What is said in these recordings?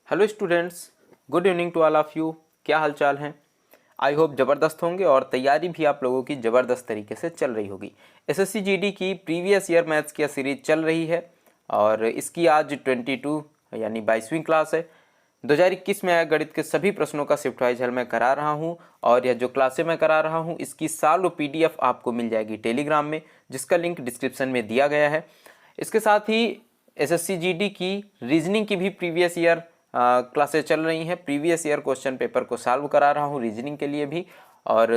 Hello students, good evening to all of you. क्या हाल चाल हैं? आई होप ज़बरदस्त होंगे और तैयारी भी आप लोगों की ज़बरदस्त तरीके से चल रही होगी। एसएससी जीडी की प्रीवियस ईयर मैथ्स की सीरीज चल रही है और इसकी आज 22 यानी 22वीं क्लास है। 2021 में आए गणित के सभी प्रश्नों का शिफ्ट वाइज हल मैं करा रहा हूं और यह जो क्लासें मैं करा रहा हूं इसकी सालों पीडीएफ आपको मिल जाएगी टेलीग्राम में, जिसका लिंक डिस्क्रिप्शन में दिया गया है। इसके साथ ही एसएससी जीडी की रीजनिंग की भी प्रीवियस ईयर क्लासेस चल रही हैं। प्रीवियस ईयर क्वेश्चन पेपर को सॉल्व करा रहा हूँ रीजनिंग के लिए भी, और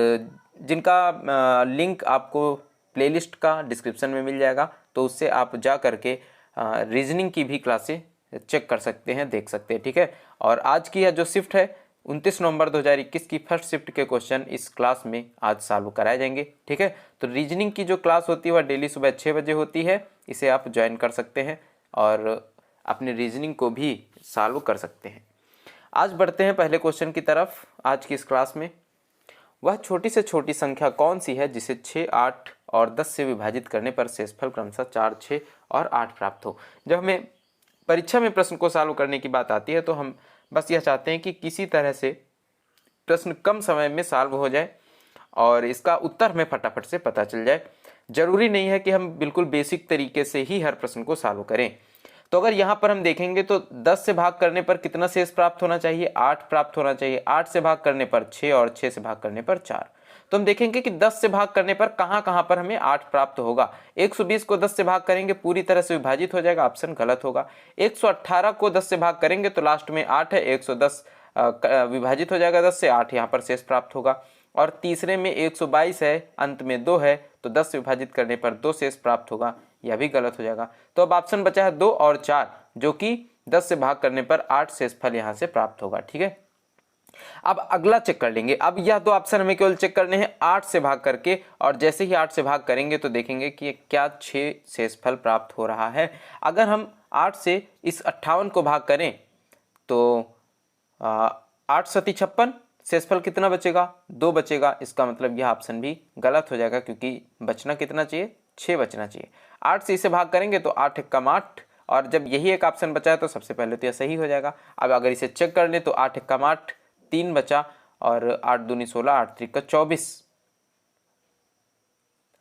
जिनका लिंक आपको प्लेलिस्ट का डिस्क्रिप्शन में मिल जाएगा, तो उससे आप जा करके रीजनिंग की भी क्लासें चेक कर सकते हैं, देख सकते हैं। ठीक है, और आज की यह जो शिफ्ट है 29 नवंबर 2021 की फर्स्ट शिफ्ट के क्वेश्चन इस क्लास में आज सॉल्व कराए जाएंगे। ठीक है, तो रीजनिंग की जो क्लास होती है वह डेली सुबह 6 बजे होती है, इसे आप ज्वाइन कर सकते हैं और अपने रीजनिंग को भी सॉल्व कर सकते हैं। आज बढ़ते हैं पहले क्वेश्चन की तरफ। आज की इस क्लास में वह छोटी से छोटी संख्या कौन सी है जिसे 6, 8 और 10 से विभाजित करने पर शेषफल क्रमशः 4, 6 और 8 प्राप्त हो। जब हमें परीक्षा में प्रश्न को सॉल्व करने की बात आती है तो हम बस यह चाहते हैं कि किसी तरह से प्रश्न कम समय में सॉल्व हो जाए और इसका उत्तर हमें फटाफट से पता चल जाए। जरूरी नहीं है कि हम बिल्कुल बेसिक तरीके से ही हर प्रश्न को सॉल्व करें। तो अगर यहाँ पर हम देखेंगे तो 10 से भाग करने पर कितना शेष प्राप्त होना चाहिए? 8 प्राप्त होना चाहिए। 8 से भाग करने पर 6 और 6 से भाग करने पर 4। तो हम देखेंगे कि 10 से भाग करने पर कहाँ कहाँ पर हमें 8 प्राप्त होगा। 120 को 10 से भाग करेंगे पूरी तरह से विभाजित हो जाएगा, ऑप्शन गलत होगा। 118 को 10 से भाग करेंगे तो लास्ट में 8 है, 110 विभाजित हो जाएगा 10 से, 8 यहाँ पर शेष प्राप्त होगा। और तीसरे में 122 है, अंत में 2 है, तो 10 से विभाजित करने पर 2 शेष प्राप्त होगा, यह भी गलत हो जाएगा। तो अब ऑप्शन बचा है 2 और 4, जो कि 10 से भाग करने पर 8 शेषफल यहाँ से प्राप्त होगा। ठीक है, अब अगला चेक कर लेंगे। अब यह दो ऑप्शन हमें केवल चेक करने हैं 8 से भाग करके, और जैसे ही 8 से भाग करेंगे तो देखेंगे कि क्या 6 शेषफल प्राप्त हो रहा है। अगर हम 8 से इस 58 को भाग करें तो 8 सती 56, शेषफल कितना बचेगा? 2 बचेगा। इसका मतलब यह ऑप्शन भी गलत हो जाएगा, क्योंकि बचना कितना चाहिए? 6 बचना चाहिए। 8 से इसे भाग करेंगे तो 8 एकम 8, और जब यही एक ऑप्शन बचा है तो सबसे पहले तो यह सही हो जाएगा। अब अगर इसे चेक कर लें तो 8 एकम 8, 3 बचा, और 8 दूनी 16, 8 त्रिका 24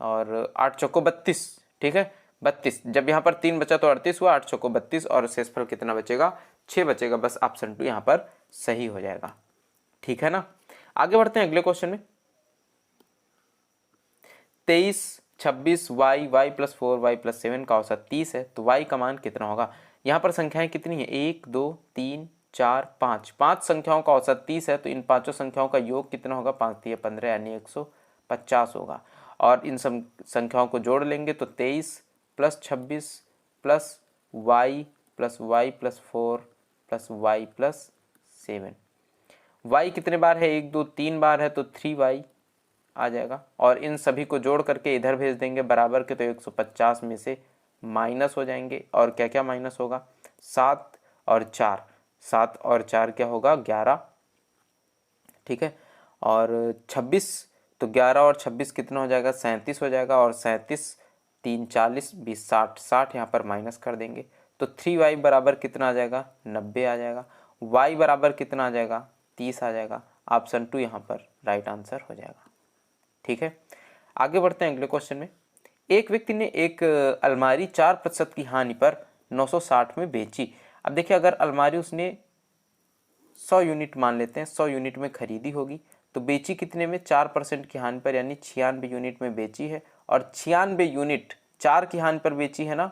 और 8 चौको 32। ठीक है, 32। जब यहाँ पर 3 बचा तो 38 हुआ, 8 चौको 32, और शेषफल कितना बचेगा? 6 बचेगा। बस ऑप्शन 2 यहाँ पर सही हो जाएगा। ठीक है ना, आगे बढ़ते हैं अगले क्वेश्चन में। 23, 26 y प्लस 4y प्लस 7 का औसत 30 है, तो y का मान कितना होगा? यहाँ पर संख्याएं कितनी है? 1, 2, 3, 4, 5। 5 संख्याओं का औसत 30 है, तो इन पांचों संख्याओं का योग कितना होगा? 5 3 15 यानी 150 होगा। और इन संख्याओं को जोड़ लेंगे तो 23 plus 26 plus y plus y plus 4 plus y plus 7। y कितने बार है? 1, 2, 3 बार है, तो 3y आ जाएगा। और इन सभी को जोड़ करके इधर भेज देंगे बराबर के, तो 150 में से माइनस हो जाएंगे। और क्या क्या माइनस होगा? 7 और 4। 7 और 4 क्या होगा? 11। ठीक है, और 26, तो 11 और 26 कितना हो जाएगा? 37 हो जाएगा। और 37 3 40 20 60, 60 यहाँ पर माइनस कर देंगे तो 3y बराबर कितना आ जाएगा? 90 आ जाएगा। y बराबर कितना आ जाएगा? 30 आ जाएगा। ऑप्शन 2 यहाँ पर राइट आंसर हो जाएगा। ठीक है, आगे बढ़ते हैं अगले क्वेश्चन में। एक व्यक्ति ने एक अलमारी 4% की हानि पर 960 में बेची। अब देखिए, अगर अलमारी उसने 100 यूनिट मान लेते हैं, 100 यूनिट में खरीदी होगी, तो बेची कितने में? 4% की हानि पर, यानी 96 यूनिट में बेची है। और 96 यूनिट 4 की हानि पर बेची है ना।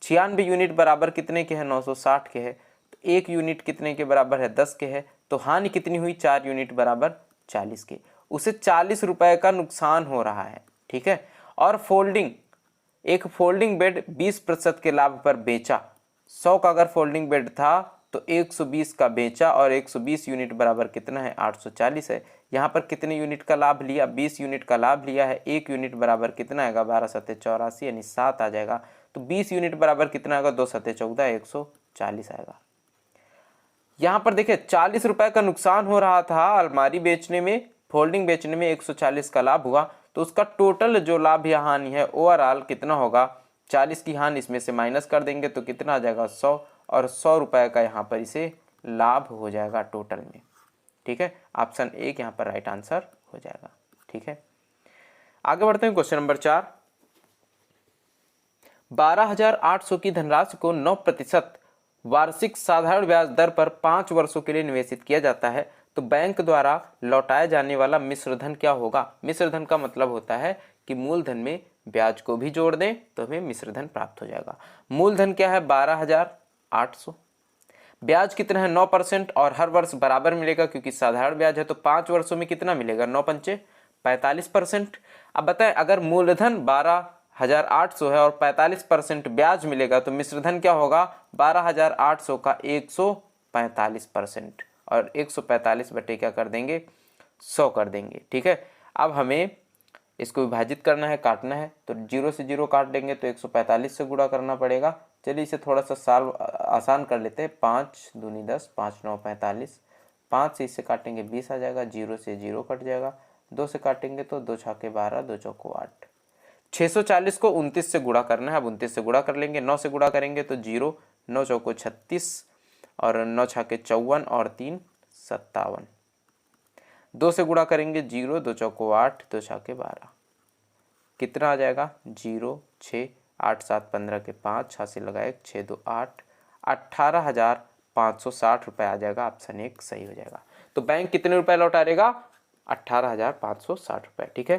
96 यूनिट बराबर कितने के हैं? 960 के है। तो 1 यूनिट कितने के बराबर है? 10 के है। तो हानि कितनी हुई? 4 यूनिट बराबर 40 के। उसे 40 रुपए का नुकसान हो रहा है। ठीक है, और एक फोल्डिंग बेड 20% के लाभ पर बेचा। 100 का अगर फोल्डिंग बेड था तो 120 का बेचा, और 120 यूनिट बराबर कितना है? 840 है। यहाँ पर कितने यूनिट का लाभ लिया? 20 यूनिट का लाभ लिया है। 1 यूनिट बराबर कितना आएगा? 12 सत्ते 84 यानी 7 आ जाएगा। तो 20 यूनिट बराबर कितना आएगा? 2 सत्ते 14, 140 आएगा। यहाँ पर देखिए 40 रुपए का नुकसान हो रहा था अलमारी बेचने में, फोल्डिंग बेचने में 140 का लाभ हुआ, तो उसका टोटल जो लाभ या हानि है ओवरऑल कितना होगा? 40 की हानि इसमें से माइनस कर देंगे तो कितना आ जाएगा? 100, और 100 रुपए का यहाँ पर इसे लाभ हो जाएगा टोटल में। ठीक है, ऑप्शन ए यहाँ पर राइट आंसर हो जाएगा। ठीक है, आगे बढ़ते हैं क्वेश्चन नंबर 4। 12,800 की धनराशि को 9% वार्षिक साधारण ब्याज दर पर 5 वर्षों के लिए निवेशित किया जाता है, तो बैंक द्वारा लौटाया जाने वाला मिश्रधन क्या होगा? मिश्रधन का मतलब होता है कि मूलधन में ब्याज को भी जोड़ दें तो हमें मिश्रधन प्राप्त हो जाएगा। मूलधन क्या है? 12,800। ब्याज कितना है? 9% और हर वर्ष बराबर मिलेगा क्योंकि साधारण ब्याज है, तो 5 वर्षों में कितना मिलेगा? 9 पंचे 45%। अब बताएं, अगर मूलधन 12,800 है और 45% ब्याज मिलेगा तो मिश्रधन क्या होगा? 12,800 का 145% और 145 बटे क्या कर देंगे? 100 कर देंगे। ठीक है, अब हमें इसको विभाजित करना है, काटना है, तो 0 से 0 काट देंगे तो 145 से गुणा करना पड़ेगा। चलिए इसे थोड़ा सा सॉल्व आसान कर लेते हैं। 5 दूनी 10, 5 9 45, 5 से इसे काटेंगे 20 आ जाएगा, 0 से 0 कट जाएगा, 2 से काटेंगे तो 2 छाके 12, 2 चौको 8। 640 को 29 से गुणा करना है, अब 29 से गुणा कर लेंगे। 9 से गुणा करेंगे तो 0, 9 चौको 36 और 9 छाके 54 और 3 57। 2 से गुणा करेंगे 0, 2 चौको 8, 2 छाके 12, कितना आ जाएगा? 0 6 8 7 15 के 5, 6 से लगाए 6 2 8, 18,560 रुपये आ जाएगा। ऑप्शन 1 सही हो जाएगा। तो बैंक कितने रुपए लौटाएगा? 18,560 रुपये। ठीक है,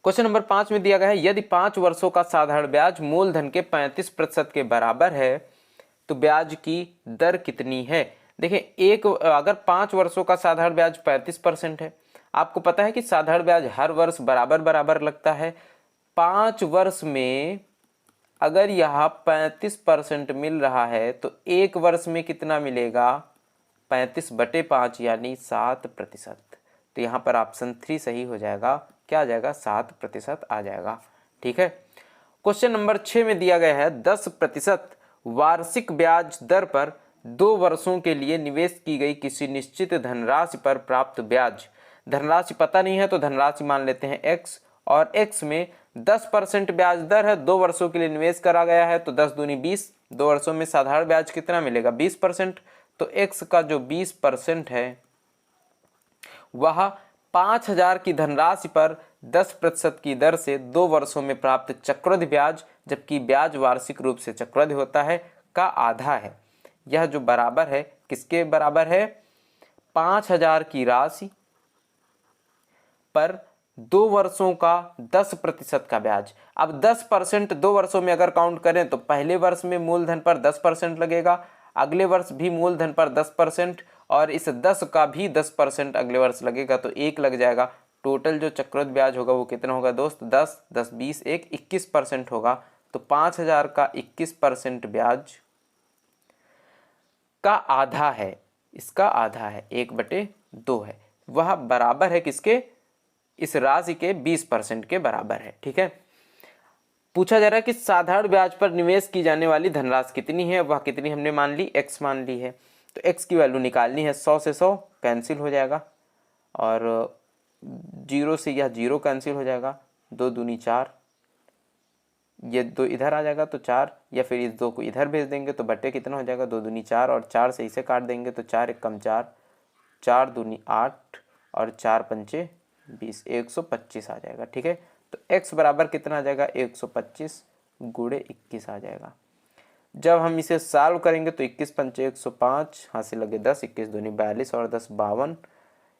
क्वेश्चन नंबर 5 में दिया गया है, यदि 5 वर्षों का साधारण ब्याज मूलधन के 35% के बराबर है तो ब्याज की दर कितनी है? देखिए, अगर 5 वर्षों का साधारण ब्याज 35% है, आपको पता है कि साधारण ब्याज हर वर्ष बराबर बराबर लगता है। 5 वर्ष में अगर यहाँ 35% मिल रहा है तो 1 वर्ष में कितना मिलेगा? 35/5 यानी 7%। तो यहाँ पर ऑप्शन 3 सही हो जाएगा। क्या आ जाएगा? 7% आ जाएगा। ठीक है, क्वेश्चन नंबर 6 में दिया गया है 10% वार्षिक ब्याज दर पर 2 वर्षों के लिए निवेश की गई किसी निश्चित धनराशि पर प्राप्त ब्याज। धनराशि पता नहीं है तो धनराशि मान लेते हैं x, और x में 10% ब्याज दर है, 2 वर्षों के लिए निवेश करा गया है, तो 10 दूनी 20, 2 वर्षों में साधारण ब्याज कितना मिलेगा? 20%। तो x का जो 20% है वह 5,000 की धनराशि पर 10% की दर से 2 वर्षों में प्राप्त चक्रवृद्धि ब्याज, जबकि ब्याज वार्षिक रूप से चक्रवृद्धि होता है, का आधा है। यह जो बराबर है किसके बराबर है? 5,000 की राशि पर 2 वर्षों का 10% का ब्याज। अब 10% 2 वर्षों में अगर काउंट करें तो पहले वर्ष में मूलधन पर 10% लगेगा, अगले वर्ष भी मूलधन पर 10% और इस 10 का भी 10% अगले वर्ष लगेगा, तो 1 लग जाएगा। टोटल जो चक्रवृद्धि ब्याज होगा वो कितना होगा दोस्त? 10 10 20 1 21% होगा। तो 5,000 का 21% ब्याज का आधा है, इसका आधा है, 1/2 है, वह बराबर है किसके? इस राशि के 20% के बराबर है। ठीक है, पूछा जा रहा है कि साधारण ब्याज पर निवेश की जाने वाली धनराशि कितनी है? वह कितनी हमने मान ली? x मान ली है, तो x की वैल्यू निकालनी है। 100 से 100 कैंसिल हो जाएगा और 0 से यह 0 कैंसिल हो जाएगा, 2 दूनी 4, ये 2 इधर आ जाएगा तो 4, या फिर इस 2 को इधर भेज देंगे तो बटे कितना हो जाएगा? 2 दूनी 4 और 4 से इसे काट देंगे तो 4 1 कम 4, 4 दूनी 8 और 4 पंचे 20, 125 आ जाएगा। ठीक है, तो x बराबर कितना आ जाएगा? 125 गुणे 21 आ जाएगा। जब हम इसे सॉल्व करेंगे तो 21 पंचे 105, हाथ से लगे 10, 21 दूनी 42 और 10 52,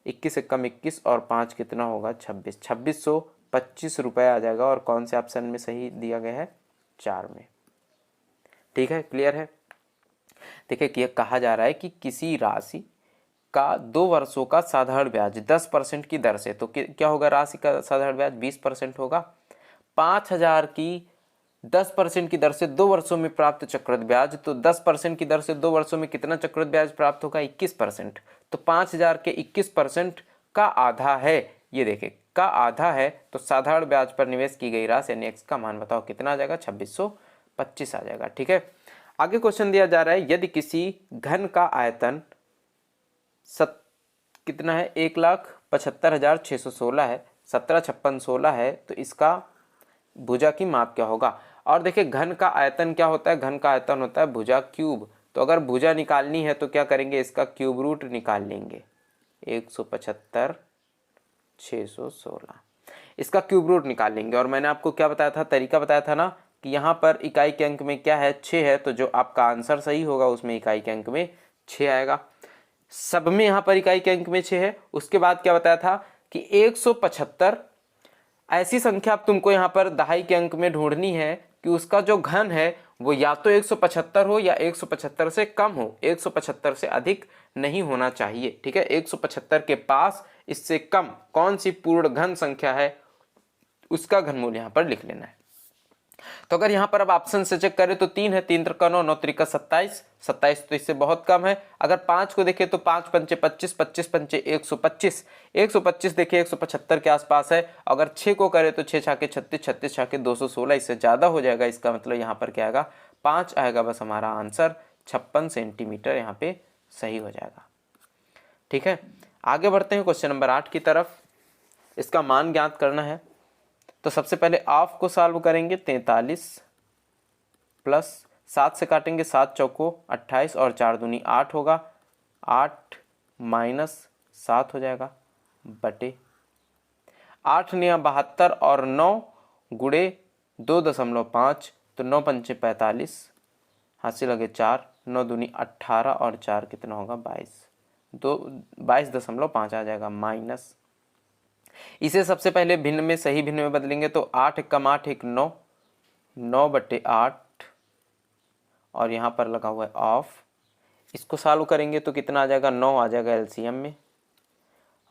21 एक कम 21 और 5 कितना होगा? 26, 2625 रुपये आ जाएगा। और कौन से ऑप्शन में सही दिया गया है? 4 में। ठीक है, क्लियर है। देखिए कि कहा जा रहा है कि किसी राशि का 2 वर्षों का साधारण ब्याज 10% की दर से, तो क्या होगा? राशि का साधारण ब्याज 20% होगा। 5,000 की 10% की दर से 2 वर्षों में प्राप्त चक्रवृद्धि ब्याज, तो 10% की दर से 2 वर्षों में कितना चक्रवृद्धि ब्याज प्राप्त होगा? 21%। तो 5,000 के 21% का आधा है, ये देखें का आधा है, तो साधारण ब्याज पर निवेश की गई राशि यानी x का मान बताओ कितना आ जाएगा? 2625 आ जाएगा। ठीक है, आगे क्वेश्चन दिया जा रहा है, यदि किसी घन का आयतन कितना है? 1,75,616 है, 175616 है, तो इसका भुजा की माप क्या होगा? और देखिए घन का आयतन क्या होता है? घन का आयतन होता है भुजा क्यूब। तो अगर भुजा निकालनी है तो क्या करेंगे, इसका क्यूब रूट निकाल लेंगे। 175 616 इसका क्यूब रूट निकाल लेंगे। और मैंने आपको क्या बताया था, तरीका बताया था ना कि यहाँ पर इकाई के अंक में क्या है, 6 है, तो जो आपका आंसर सही होगा उसमें इकाई के अंक में 6 आएगा। सब में यहाँ पर इकाई के अंक में 6 है। उसके बाद क्या बताया था कि 175 ऐसी संख्या अब तुमको यहाँ पर दहाई के अंक में ढूंढनी है कि उसका जो घन है वो या तो 175 हो या 175 से कम हो, 175 से अधिक नहीं होना चाहिए। ठीक है, 175 के पास इससे कम कौन सी पूर्ण घन संख्या है उसका घनमूल यहाँ पर लिख लेना है। तो अगर यहाँ पर अब ऑप्शन से चेक करें तो 3 है, 3 त्रिका 9, 9 त्रिका 27, 27 तो इससे बहुत कम है। अगर 5 को देखें तो 5 पंचे 25, 25 पंचे 125, 125 देखिए 175 के आसपास है। अगर 6 को करें तो 6 छाके 36, 36 छाके 216, इससे ज़्यादा हो जाएगा। इसका मतलब यहाँ पर क्या आएगा, 5 आएगा। बस हमारा आंसर 56 सेंटीमीटर यहाँ पे सही हो जाएगा। ठीक है, आगे बढ़ते हैं क्वेश्चन नंबर 8 की तरफ। इसका मान ज्ञात करना है। तो सबसे पहले ऑफ को सॉल्व करेंगे। 43 प्लस 7 से काटेंगे, 7 चौको 28 और 4 दूनी 8 होगा, 8 माइनस 7 हो जाएगा बटे 8 निया 72 और 9 गुड़े 2.5, तो 9 पंचे 45, हाथ से लगे 4, 9 दूनी 18 और 4 कितना होगा 22, 22.5 आ जाएगा माइनस। इसे सबसे पहले भिन्न में सही भिन्न में बदलेंगे तो 8 कम 8 1 9, 9 बटे 8 और यहाँ पर लगा हुआ है ऑफ। इसको सॉल्व करेंगे तो कितना आ जाएगा, 9 आ जाएगा एलसीएम में,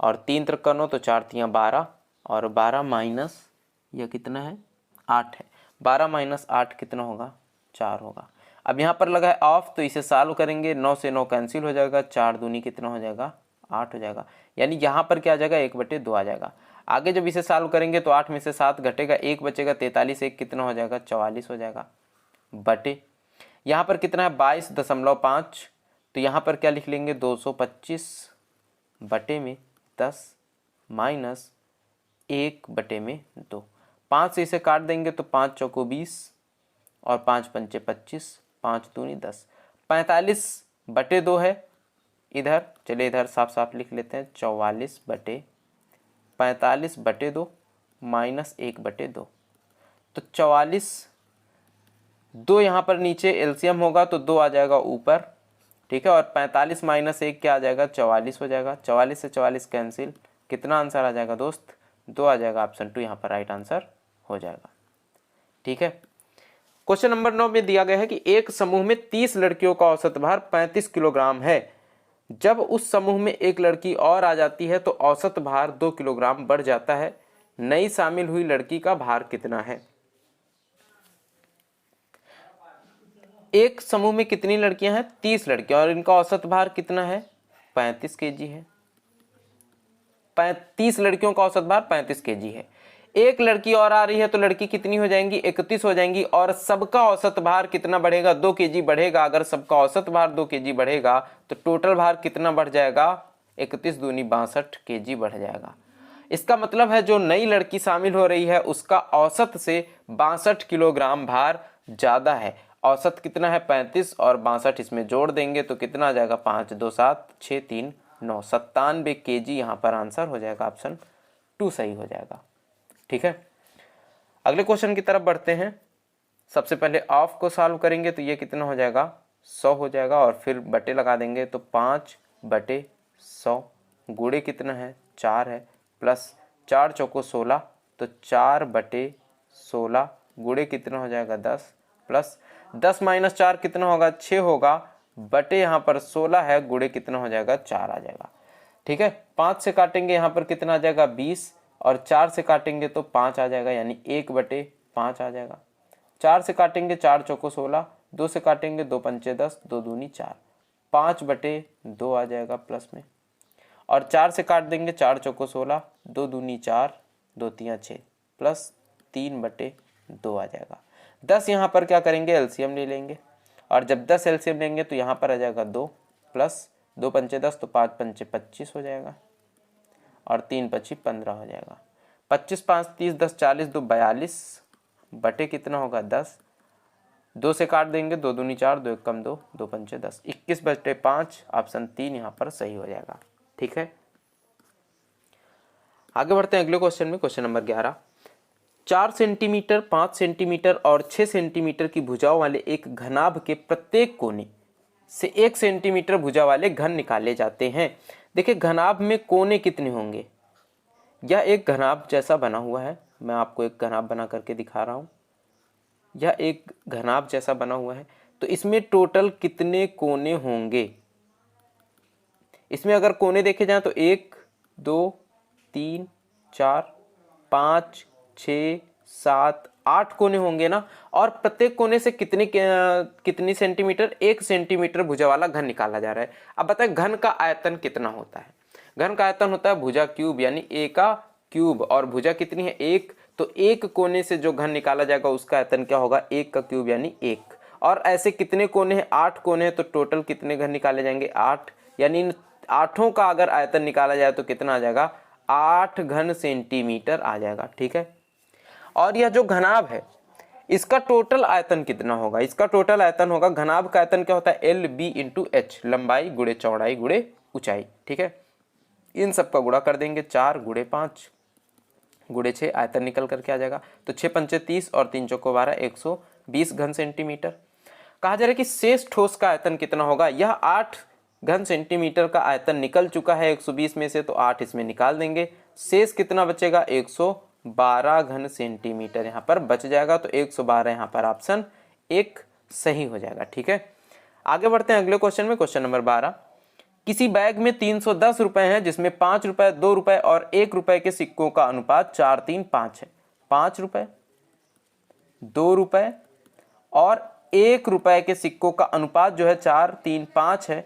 और 3 त्रिका 9 तो 4 तियाँ 12 और 12 माइनस यह कितना है 8 है, 12 माइनस 8 कितना होगा 4 होगा। अब यहाँ पर लगा है ऑफ तो इसे सॉल्व करेंगे, 9 से 9 कैंसिल हो जाएगा, 4 दूनी कितना हो जाएगा 8 हो जाएगा, यानी यहाँ पर क्या आ जाएगा 1/2 आ जाएगा। आगे जब इसे सॉल्व करेंगे तो 8 में से 7 घटेगा, 1 बचेगा, 43 1 कितना हो जाएगा 44 हो जाएगा बटे यहाँ पर कितना है 22.5, तो यहाँ पर क्या लिख लेंगे 225 बटे में 10 माइनस 1/2। 5 से इसे काट देंगे तो 5 चौको 20 और 5 पंचे 25, 5 दूनी 10, 45/2 है इधर। चलिए इधर साफ साफ लिख लेते हैं, 44/45/2 माइनस 1/2, तो 44, 2 यहाँ पर नीचे एलसीएम होगा तो 2 आ जाएगा ऊपर। ठीक है, और 45 माइनस 1 क्या आ जाएगा 44 हो जाएगा, 44 से 44 कैंसिल, कितना आंसर आ जाएगा दोस्त 2 आ जाएगा। ऑप्शन 2 यहाँ पर राइट आंसर हो जाएगा। ठीक है, क्वेश्चन नंबर 9 में दिया गया है कि एक समूह में 30 लड़कियों का औसत भार 35 किलोग्राम है। जब उस समूह में एक लड़की और आ जाती है तो औसत भार 2 किलोग्राम बढ़ जाता है। नई शामिल हुई लड़की का भार कितना है। एक समूह में कितनी लड़कियां हैं 30 लड़कियां, और इनका औसत भार कितना है 35 केजी है। 30 लड़कियों का औसत भार 35 केजी है। एक लड़की और आ रही है तो लड़की कितनी हो जाएंगी 31 हो जाएंगी, और सबका औसत भार कितना बढ़ेगा 2 केजी बढ़ेगा। अगर सबका औसत भार 2 केजी बढ़ेगा तो टोटल भार कितना बढ़ जाएगा 31 दूनी 62 केजी बढ़ जाएगा। इसका मतलब है जो नई लड़की शामिल हो रही है उसका औसत से 62 किलोग्राम भार ज़्यादा है। औसत कितना है 35 और 62 इसमें जोड़ देंगे तो कितना आ जाएगा 5 2 7 6 3 9, 97 केजी यहाँ पर आंसर हो जाएगा। ऑप्शन 2 सही हो जाएगा। ठीक है, अगले क्वेश्चन की तरफ बढ़ते हैं। सबसे पहले ऑफ को सॉल्व करेंगे तो ये कितना हो जाएगा 100 हो जाएगा, और फिर बटे लगा देंगे तो 5/100 गुणे कितना है 4 है, प्लस 4 चौको 16 तो 4/16 गुणे कितना हो जाएगा 10, प्लस 10 माइनस 4 कितना होगा 6 होगा, बटे यहाँ पर 16 है, गुणे कितना हो जाएगा 4 आ जाएगा। ठीक है, 5 से काटेंगे यहाँ पर कितना आ जाएगा 20, और 4 से काटेंगे तो 5 आ जाएगा, यानी 1/5 आ जाएगा। 4 से काटेंगे 4 चौको 16, 2 से काटेंगे 2 पंचे 10, 2 दूनी 4, 5/2 आ जाएगा प्लस में, और 4 से काट देंगे 4 चौको 16, 2 दूनी 4, 2 तियाँ 6, प्लस 3/2 आ जाएगा। 10 यहाँ पर क्या करेंगे एलसीएम ले लेंगे, और जब 10 एलसीएम लेंगे तो यहाँ पर आ जाएगा 2, प्लस 2 पंचे 10 तो 5 पंचे 25 हो जाएगा, और 3 पच्ची 15 हो जाएगा। 25 5 30 10 40 2 42 बटे कितना होगा 10, 2 से काट देंगे, 2 दूनी 4, 2 एक कम 2, 2 पंचे 10, 21/5, ऑप्शन 3 यहाँ पर सही हो जाएगा। ठीक है, आगे बढ़ते हैं अगले क्वेश्चन में। क्वेश्चन नंबर 11, 4 सेंटीमीटर, 5 सेंटीमीटर और 6 सेंटीमीटर की भुजाओं वाले एक घनाभ के प्रत्येक कोने से 1 सेंटीमीटर भुजा वाले घन निकाले जाते हैं। देखिए घनाभ में कोने कितने होंगे, यह एक घनाभ जैसा बना हुआ है, मैं आपको एक घनाभ बना करके दिखा रहा हूँ। यह एक घनाभ जैसा बना हुआ है, तो इसमें टोटल कितने कोने होंगे। इसमें अगर कोने देखे जाएं तो 1 2 3 4 5 6 7 8 कोने होंगे ना, और प्रत्येक कोने से कितनी सेंटीमीटर, 1 सेंटीमीटर भुजा वाला घन निकाला जा रहा है। अब बताएं घन का आयतन कितना होता है। घन का आयतन होता है भुजा क्यूब, यानी ए का क्यूब, और भुजा कितनी है 1, तो एक कोने से जो घन निकाला जाएगा उसका आयतन क्या होगा, 1 का क्यूब यानी 1। और ऐसे कितने कोने हैं, 8 कोने हैं, तो टोटल कितने घन निकाले जाएंगे 8, यानी इन 8 का अगर आयतन निकाला जाए तो कितना आ जाएगा 8 घन सेंटीमीटर आ जाएगा। ठीक है, और यह जो घनाभ है इसका टोटल आयतन कितना होगा, इसका टोटल आयतन होगा, घनाभ का आयतन क्या होता है एल बी इंटू एच, लंबाई गुणे चौड़ाई गुणे ऊंचाई। ठीक है, इन सब का गुणा कर देंगे, 4 गुणे 5 गुणे 6, आयतन निकल करके आ जाएगा। तो 6 पंचे 30 और 3 चौको 12, 120 घन सेंटीमीटर। कहा जा रहा है कि शेष ठोस का आयतन कितना होगा, यह 8 घन सेंटीमीटर का आयतन निकल चुका है 120 में से, तो 8 इसमें निकाल देंगे, शेष कितना बचेगा 112 घन सेंटीमीटर यहाँ पर बच जाएगा। तो 112 यहाँ पर ऑप्शन 1 सही हो जाएगा। ठीक है, आगे बढ़ते हैं अगले क्वेश्चन में। क्वेश्चन नंबर 12, किसी बैग में 310 रुपए हैं जिसमें 5 रुपए, 2 रुपए और 1 रुपए के सिक्कों का अनुपात 4 3 5 है। 5 रुपए, 2 रुपए और 1 रुपए के सिक्कों का अनुपात जो है 4 3 5 है।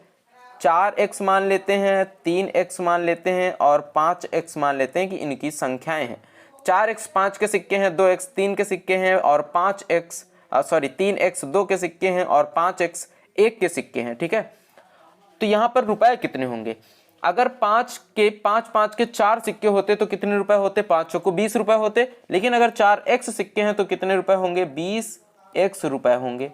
4x मान लेते हैं, 3x मान लेते हैं और 5x मान लेते हैं कि इनकी संख्याएं हैं। 4x 5 के सिक्के हैं, 2x 3 के सिक्के हैं और 3x 2 के सिक्के हैं और 5x 1 के सिक्के हैं। ठीक है, तो यहाँ पर रुपए कितने होंगे, अगर 5 के 4 सिक्के होते तो कितने रुपए होते, 5 को 20 रुपए होते, लेकिन अगर 4x सिक्के हैं तो कितने रुपए होंगे 20x रुपए होंगे,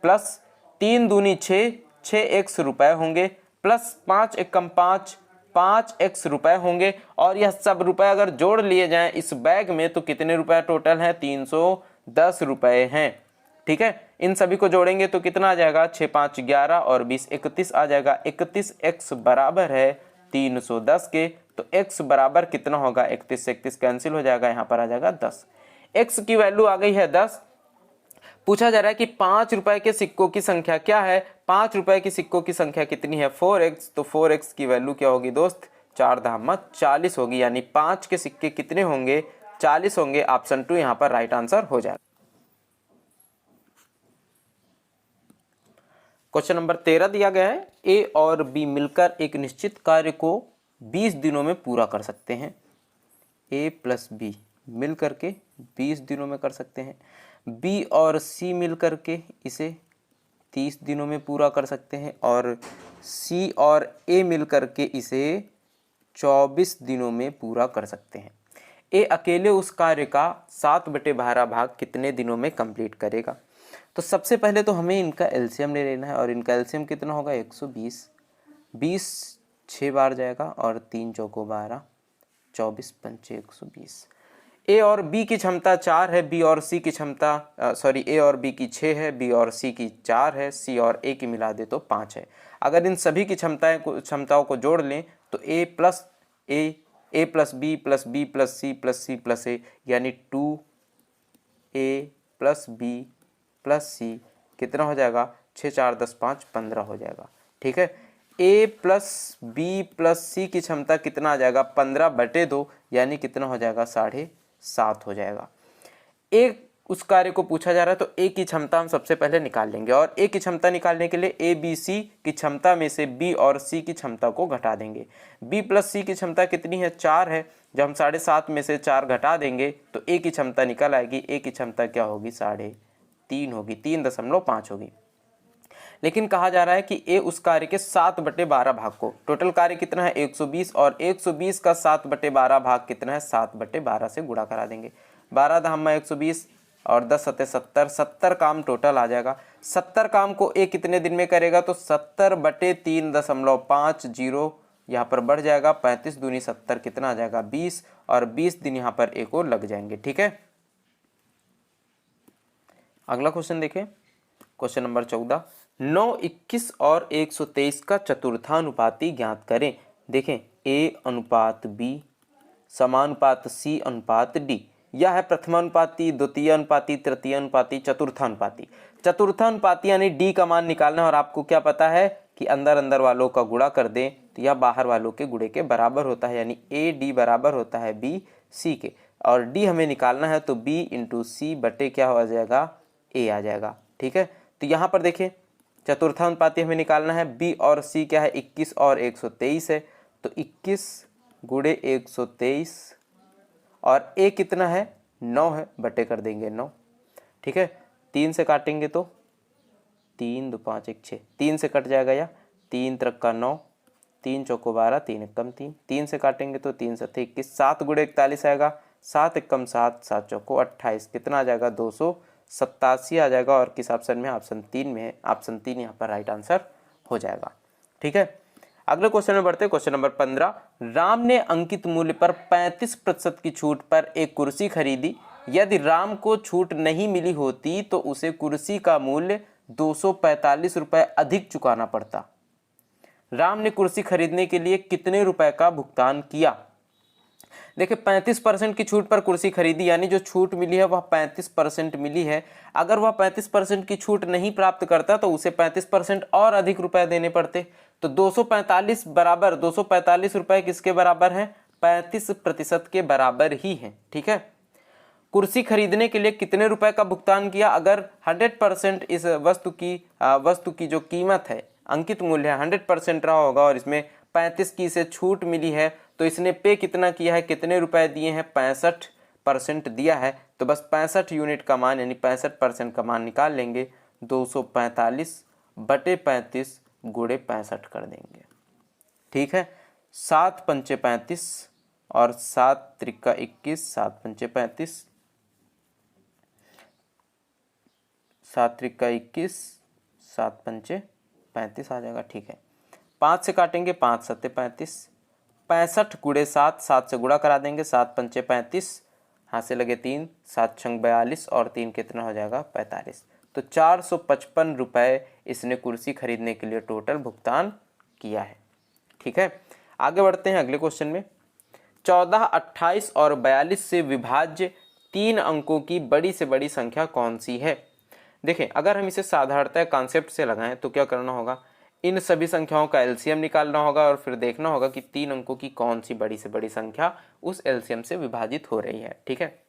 प्लस 3 दूनी 6, 6x रुपए होंगे, प्लस 5 एकम 5, 5x रुपए होंगे। और यह सब रुपए अगर जोड़ लिए जाएं इस बैग में तो कितने रुपए टोटल हैं, 310 रुपए हैं। ठीक है, इन सभी को जोड़ेंगे तो कितना आ जाएगा, 6 5 11 और 20 31 आ जाएगा। 31x बराबर है 310 के, तो x बराबर कितना होगा, 31 से 31 कैंसिल हो जाएगा, यहाँ पर आ जाएगा 10। x की वैल्यू आ गई है 10। पूछा जा रहा है कि 5 रुपए के सिक्कों की संख्या क्या है, 5 रुपए की सिक्कों की संख्या कितनी है 4x, तो 4x की वैल्यू क्या होगी दोस्त, 4 धामा 40 होगी, यानी 5 के सिक्के कितने होंगे 40 होंगे। ऑप्शन 2 यहाँ पर राइट आंसर हो जाएगा। क्वेश्चन नंबर 13 दिया गया है, ए और बी मिलकर एक निश्चित कार्य को 20 दिनों में पूरा कर सकते हैं। ए प्लस बी मिलकर के 20 दिनों में कर सकते हैं। बी और सी मिलकर के इसे 30 दिनों में पूरा कर सकते हैं, और सी और ए मिलकर के इसे 24 दिनों में पूरा कर सकते हैं। ए अकेले उस कार्य का 7/12 भाग कितने दिनों में कंप्लीट करेगा। तो सबसे पहले तो हमें इनका एलसीएम ले लेना है, और इनका एलसीएम कितना होगा 120, 20 6 बार जाएगा और 3 चौको 12, 24 पंचे 120। ए और बी की क्षमता 4 है, बी और सी की क्षमता ए और बी की 6 है, बी और सी की 4 है, सी और ए की मिला दे तो 5 है। अगर इन सभी की क्षमताओं को जोड़ लें तो A plus B plus B plus C plus A, यानी 2a प्लस बी प्लस सी कितना हो जाएगा, 6 4 10 5 15 हो जाएगा। ठीक है, a प्लस बी प्लस सी की क्षमता कितना आ जाएगा 15/2, यानी कितना हो जाएगा 7.5 हो जाएगा। एक उस कार्य को पूछा जा रहा है तो ए की क्षमता हम सबसे पहले निकाल लेंगे, और ए की क्षमता निकालने के लिए ए बी सी की क्षमता में से बी और सी की क्षमता को घटा देंगे। बी प्लस सी की क्षमता कितनी है 4 है, जब हम 7.5 में से 4 घटा देंगे तो ए की क्षमता निकल आएगी। ए की क्षमता क्या होगी 3.5 होगी, 3.5 होगी। लेकिन कहा जा रहा है कि ए उस कार्य के 7/12 भाग को, टोटल कार्य कितना है 120, और 120 का 7/12 भाग कितना है 7/12 से गुणा करा देंगे। 12 धामा 120 और 10 सत्ते 70 काम टोटल आ जाएगा। 70 काम को ए कितने दिन में करेगा, तो 70/3.50 यहाँ पर बढ़ जाएगा, 35 दूनी 70 कितना आ जाएगा 20, और 20 दिन यहाँ पर ए को लग जाएंगे। ठीक है, अगला क्वेश्चन देखें, क्वेश्चन नंबर 14, 9, 21 और 123 का चतुर्थानुपाती ज्ञात करें। देखें ए अनुपात बी समानुपात सी अनुपात डी, यह है प्रथमानुपाती, द्वितीय अनुपाती, तृतीय अनुपाती, चतुर्थानुपाती। चतुर्थानुपाती यानी डी का मान निकालना, और आपको क्या पता है कि अंदर अंदर वालों का गुणा कर दें तो यह बाहर वालों के गुणे के बराबर होता है, यानी ए डी बराबर होता है बी सी के, और डी हमें निकालना है तो बी इंटू सी बटे क्या हो जाएगा ए आ जाएगा। ठीक है, तो यहाँ पर देखिए चतुर्थानुपाती हमें निकालना है, बी और सी क्या है 21 और 123 है, तो 21 गुणे 123 और ए कितना है 9 है, बटे कर देंगे 9। ठीक है, 3 से काटेंगे तो 3 2 5 1 6, 3 से कट जाएगा या 3 त्रिक का 9, 3 चौको 12, 3 एकम 3, 3 से काटेंगे तो 3 7 21, 7 गुणे 41 आएगा, 7 एकम 7, 7 चौको 28, कितना आ जाएगा 287 आ जाएगा, और किस ऑप्शन में, ऑप्शन 3 में है, ऑप्शन 3 यहाँ पर राइट आंसर हो जाएगा। ठीक है, अगले क्वेश्चन में बढ़ते हैं, क्वेश्चन नंबर 15, राम ने अंकित मूल्य पर 35% की छूट पर एक कुर्सी खरीदी, यदि राम को छूट नहीं मिली होती तो उसे कुर्सी का मूल्य 245 रुपए अधिक चुकाना पड़ता। राम ने कुर्सी खरीदने के लिए कितने रुपए का भुगतान किया। देखिए 35% की छूट पर कुर्सी खरीदी, यानी जो छूट मिली है वह 35% मिली है। अगर वह 35% की छूट नहीं प्राप्त करता तो उसे 35% और अधिक रुपए देने पड़ते, तो 245 बराबर 245 रुपए किसके बराबर है, 35% के बराबर ही है। ठीक है, कुर्सी खरीदने के लिए कितने रुपए का भुगतान किया, अगर 100% इस वस्तु की जो कीमत है, अंकित मूल्य है 100% रहा होगा और इसमें 35 की इसे छूट मिली है, तो इसने पे कितना किया है, कितने रुपए दिए हैं, 65% दिया है, तो बस 65 यूनिट का मान यानी 65% का मान निकाल लेंगे, 245/35 गुणे 65 कर देंगे। ठीक है, 7 पंचे 35 और 7 त्रिका 21, 7 पंचे 35, 7 त्रिका 21, 7 पंचे 35 आ जाएगा। ठीक है, 5 से काटेंगे, 5 सत्ते 35, 65 गुणे 7, 7 से गुणा करा देंगे, 7 पंचे 35, हाथ से लगे 3, 7 छंग 42 और 3 कितना हो जाएगा 45, तो 455 रुपए इसने कुर्सी खरीदने के लिए टोटल भुगतान किया है। ठीक है, आगे बढ़ते हैं अगले क्वेश्चन में, 14, 28 और 42 से विभाज्य 3 अंकों की बड़ी से बड़ी संख्या कौन सी है। देखें अगर हम इसे साधारणतः कॉन्सेप्ट से लगाएं तो क्या करना होगा, इन सभी संख्याओं का एलसीएम निकालना होगा और फिर देखना होगा कि 3 अंकों की कौन सी बड़ी से बड़ी संख्या उस एलसीएम से विभाजित हो रही है। ठीक है,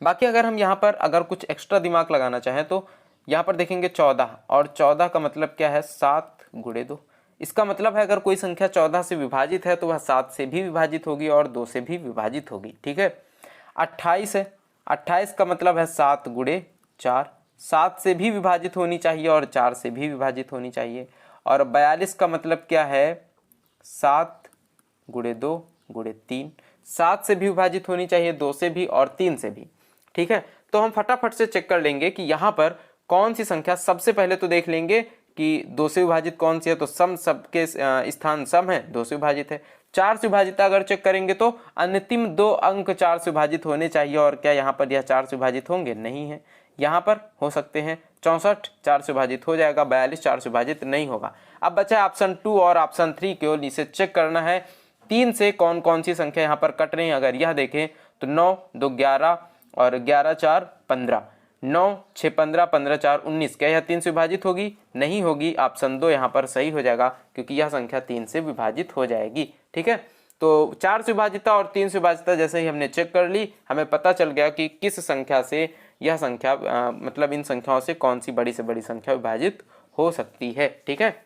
बाकी अगर हम यहाँ पर अगर कुछ एक्स्ट्रा दिमाग लगाना चाहें तो यहाँ पर देखेंगे 14, और 14 का मतलब क्या है 7 गुणे 2, इसका मतलब है अगर कोई संख्या 14 से विभाजित है तो वह 7 से भी विभाजित होगी और 2 से भी विभाजित होगी। ठीक है, 28 है, 28 का मतलब है 7 गुणे 4, 7 से भी विभाजित होनी चाहिए और 4 से भी विभाजित होनी चाहिए, और 42 का मतलब क्या है 7 गुणे 2 गुणे 3, 7 से भी विभाजित होनी चाहिए, 2 से भी और 3 से भी। ठीक है, तो हम फटाफट से चेक कर लेंगे कि यहाँ पर कौन सी संख्या, सबसे पहले तो देख लेंगे कि 2 से विभाजित कौन सी है, तो सम सबके स्थान सम है, 2 से विभाजित है। 4 से विभाजित अगर चेक करेंगे तो अंतिम 2 अंक 4 से विभाजित होने चाहिए, और क्या यहाँ पर यह 4 से विभाजित होंगे, नहीं है, यहाँ पर हो सकते हैं 64 4 से विभाजित हो जाएगा, 42 4 से विभाजित नहीं होगा। अब बचा है ऑप्शन 2 और ऑप्शन 3 केवल इसे चेक करना है 3 से कौन कौन सी संख्या यहाँ पर कट रही है। अगर यह देखें तो 9 2 11 और 11 4 15, 9 6 15, 15 4 19, क्या यह 3 से विभाजित होगी, नहीं होगी, ऑप्शन 2 यहाँ पर सही हो जाएगा क्योंकि यह संख्या 3 से विभाजित हो जाएगी। ठीक है, तो 4 से विभाजित और 3 से विभाजित जैसे ही हमने चेक कर ली, हमें पता चल गया कि किस संख्या से यह संख्या मतलब इन संख्याओं से कौन सी बड़ी से बड़ी संख्या विभाजित हो सकती है। ठीक है,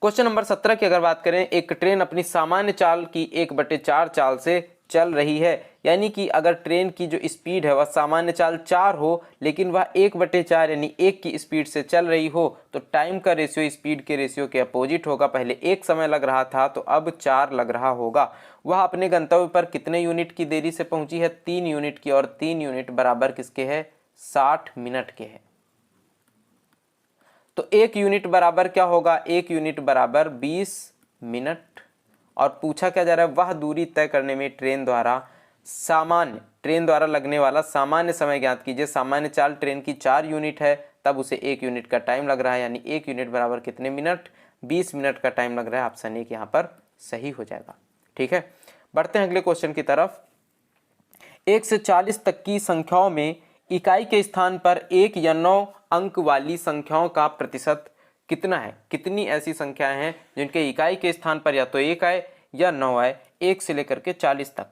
क्वेश्चन नंबर 17 की अगर बात करें, एक ट्रेन अपनी सामान्य चाल की 1/4 चाल से चल रही है, यानी कि अगर ट्रेन की जो स्पीड है वह सामान्य चाल 4 हो लेकिन वह 1/4 यानी 1 की स्पीड से चल रही हो, तो टाइम का रेशियो स्पीड के रेशियो के अपोजिट होगा। पहले 1 समय लग रहा था तो अब 4 लग रहा होगा। वह अपने गंतव्य पर कितने यूनिट की देरी से पहुंची है, 3 यूनिट की, और 3 यूनिट बराबर किसके है, 60 मिनट के है। तो 1 यूनिट बराबर क्या होगा, 1 यूनिट बराबर 20 मिनट। और पूछा क्या जा रहा है, वह दूरी तय करने में ट्रेन द्वारा लगने वाला सामान्य समय ज्ञात कीजिए। सामान्य चाल ट्रेन की 4 यूनिट है, तब उसे 1 यूनिट का टाइम लग रहा है, यानी 1 यूनिट बराबर कितने मिनट, 20 मिनट का टाइम लग रहा है। ऑप्शन एक यहाँ पर सही हो जाएगा। ठीक है, बढ़ते हैं अगले क्वेश्चन की तरफ। 1 से 40 तक की संख्याओं में इकाई के स्थान पर 1 या 9 अंक वाली संख्याओं का प्रतिशत कितना है। कितनी ऐसी संख्याएं हैं जिनके इकाई के स्थान पर या तो 1 आए या 9 आए, 1 से लेकर के 40 तक।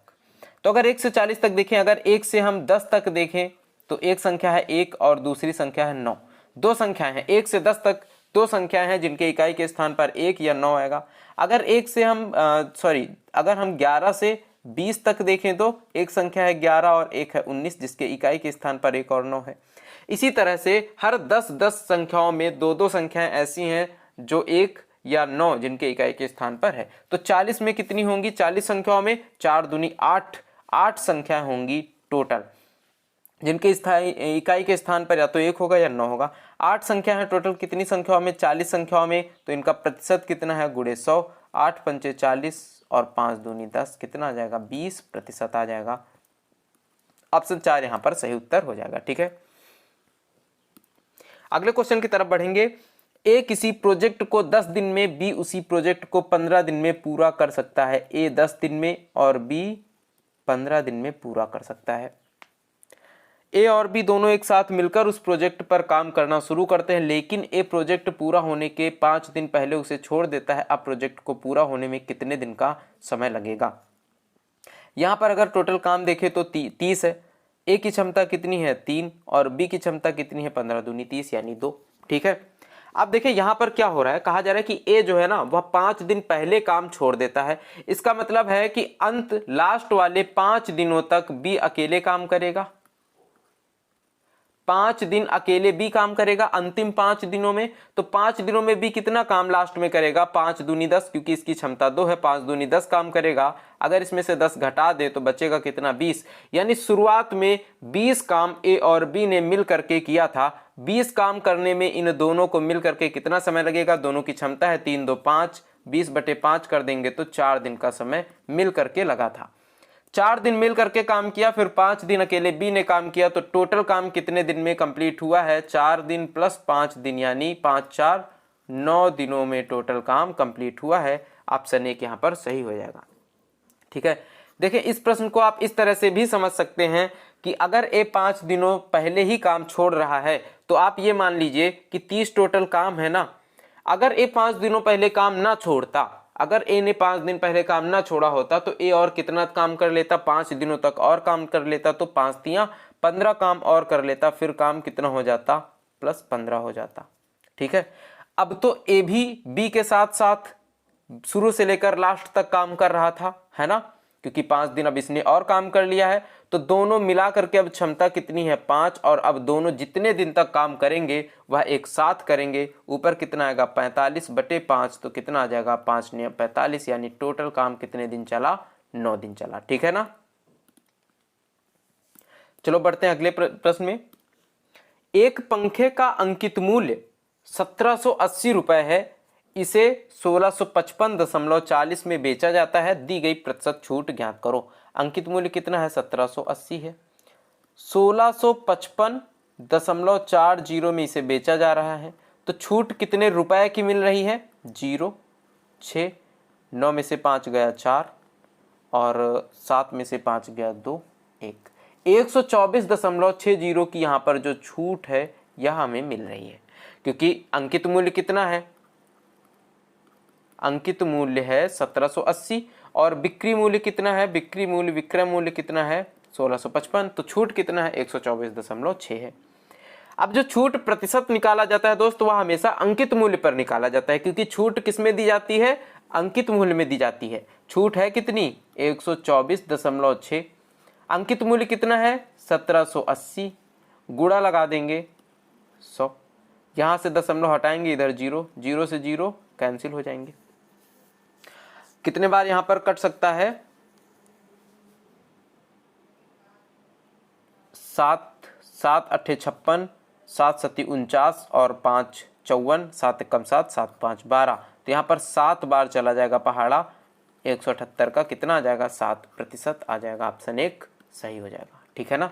तो अगर 1 से 40 तक देखें, अगर 1 से हम 10 तक देखें तो एक संख्या है 1 और दूसरी संख्या है 9। दो संख्याएं हैं 1 से 10 तक, दो संख्याएं हैं जिनके इकाई के स्थान पर 1 या 9 आएगा। अगर अगर हम 11 से 20 तक देखें तो एक संख्या है 11 और एक है 19 जिसके इकाई के स्थान पर 1 और 9 है। इसी तरह से हर 10 संख्याओं में दो दो संख्याएं ऐसी हैं जो 1 या 9 जिनके इकाई के स्थान पर है। तो 40 में कितनी होंगी, 40 संख्याओं में 4 दूनी 8 संख्याएं होंगी टोटल, जिनके इकाई के स्थान पर या तो 1 होगा या 9 होगा। 8 संख्या है टोटल कितनी संख्याओं में, 40 संख्याओं में। तो इनका प्रतिशत कितना है, गुणे 100, 8 पंचे 40 और 5 दूनी 10, कितना आ जाएगा, 20% आ जाएगा। ऑप्शन 4 यहाँ पर सही उत्तर हो जाएगा। ठीक है, अगले क्वेश्चन की तरफ बढ़ेंगे। ए किसी प्रोजेक्ट को 10 दिन में, बी उसी प्रोजेक्ट को 15 दिन में पूरा कर सकता है। ए 10 दिन में और बी 15 दिन में पूरा कर सकता है। ए और बी दोनों एक साथ मिलकर उस प्रोजेक्ट पर काम करना शुरू करते हैं, लेकिन ए प्रोजेक्ट पूरा होने के 5 दिन पहले उसे छोड़ देता है। अब प्रोजेक्ट को पूरा होने में कितने दिन का समय लगेगा। यहाँ पर अगर टोटल काम देखें तो 30 है। ए की क्षमता कितनी है, 3, और बी की क्षमता कितनी है, 15 दूनी 30 यानी 2। ठीक है, अब देखिए यहाँ पर क्या हो रहा है, कहा जा रहा है कि ए जो है ना वह 5 दिन पहले काम छोड़ देता है। इसका मतलब है कि अंत लास्ट वाले 5 दिनों तक बी अकेले काम करेगा। 5 दिन अकेले बी काम करेगा अंतिम 5 दिनों में। तो 5 दिनों में बी कितना काम लास्ट में करेगा, 5 दूनी 10, क्योंकि इसकी क्षमता 2 है, 5 दूनी 10 काम करेगा। अगर इसमें से 10 घटा दे तो बचेगा कितना, 20। यानी शुरुआत में 20 काम ए और बी ने मिल करके किया था। 20 काम करने में इन दोनों को मिल करके कितना समय लगेगा, दोनों की क्षमता है 3 2 5, 20/5 कर देंगे तो 4 दिन का समय मिल करके लगा था। 4 दिन मिल करके काम किया, फिर 5 दिन अकेले बी ने काम किया। तो टोटल काम कितने दिन में कंप्लीट हुआ है, 4 दिन प्लस 5 दिन, यानी 5 4 9 दिनों में टोटल काम कंप्लीट हुआ है। ऑप्शन एक यहाँ पर सही हो जाएगा। ठीक है, देखिए इस प्रश्न को आप इस तरह से भी समझ सकते हैं कि अगर ए 5 दिनों पहले ही काम छोड़ रहा है तो आप ये मान लीजिए कि 30 टोटल काम है ना। अगर ए 5 दिनों पहले काम ना छोड़ता, अगर ए ने 5 दिन पहले काम ना छोड़ा होता तो ए और कितना काम कर लेता, 5 दिनों तक और काम कर लेता, तो 5 तियां 15 काम और कर लेता, फिर काम कितना हो जाता, +15 हो जाता। ठीक है, अब तो ए भी बी के साथ साथ शुरू से लेकर लास्ट तक काम कर रहा था, है ना, क्योंकि 5 दिन अब इसने और काम कर लिया है। तो दोनों मिला करके अब क्षमता कितनी है, 5, और अब दोनों जितने दिन तक काम करेंगे वह एक साथ करेंगे। ऊपर कितना आएगा, 45/5, तो कितना आ जाएगा, 5 × 45, यानी टोटल काम कितने दिन चला, 9 दिन चला। ठीक है ना, चलो बढ़ते हैं अगले प्रश्न में। एक पंखे का अंकित मूल्य 1780 रुपए है, इसे 1655.40 में बेचा जाता है, दी गई प्रतिशत छूट ज्ञात करो। अंकित मूल्य कितना है, 1780 है, 1655.40 में इसे बेचा जा रहा है। तो छूट कितने रुपए की मिल रही है, 0, 6, 9 में से 5 गया 4, और 7 में से 5 गया 2, 1, 124.60 की यहाँ पर जो छूट है यह हमें मिल रही है, क्योंकि अंकित मूल्य कितना है, अंकित मूल्य है 1780, और बिक्री मूल्य कितना है, बिक्री मूल्य विक्रय मूल्य कितना है, 1655, तो छूट कितना है, 124.6 है। अब जो छूट प्रतिशत निकाला जाता है दोस्तों, वह हमेशा अंकित मूल्य पर निकाला जाता है, क्योंकि छूट किस में दी जाती है, अंकित मूल्य में दी जाती है। छूट है कितनी, 124.6, अंकित मूल्य कितना है, 1780, गुणा लगा देंगे 100, यहाँ से दशमलव हटाएंगे, इधर 0, 0 से 0 कैंसिल हो जाएंगे। कितने बार यहां पर कट सकता है, 7 7 8 56, 7 7 49 और 5 54, 7 कम 7, 7 5 12। तो यहाँ पर 7 बार चला जाएगा पहाड़ा, 178 का कितना आ जाएगा 7% आ जाएगा। ऑप्शन 1 सही हो जाएगा। ठीक है ना।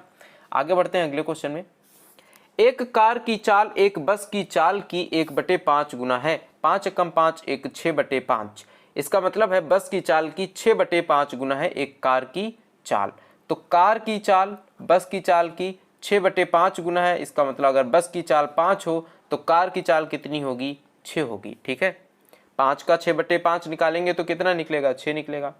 आगे बढ़ते हैं अगले क्वेश्चन में। एक कार की चाल एक बस की चाल की 1/5 गुना है। 5 कम 5 1 6/5। इसका मतलब है बस की चाल की 6/5 गुना है एक कार की चाल। तो कार की चाल बस की चाल की 6/5 गुना है। इसका मतलब अगर बस की चाल 5 हो तो कार की चाल कितनी होगी 6 होगी। ठीक है, 5 का 6/5 निकालेंगे तो कितना निकलेगा 6 निकलेगा।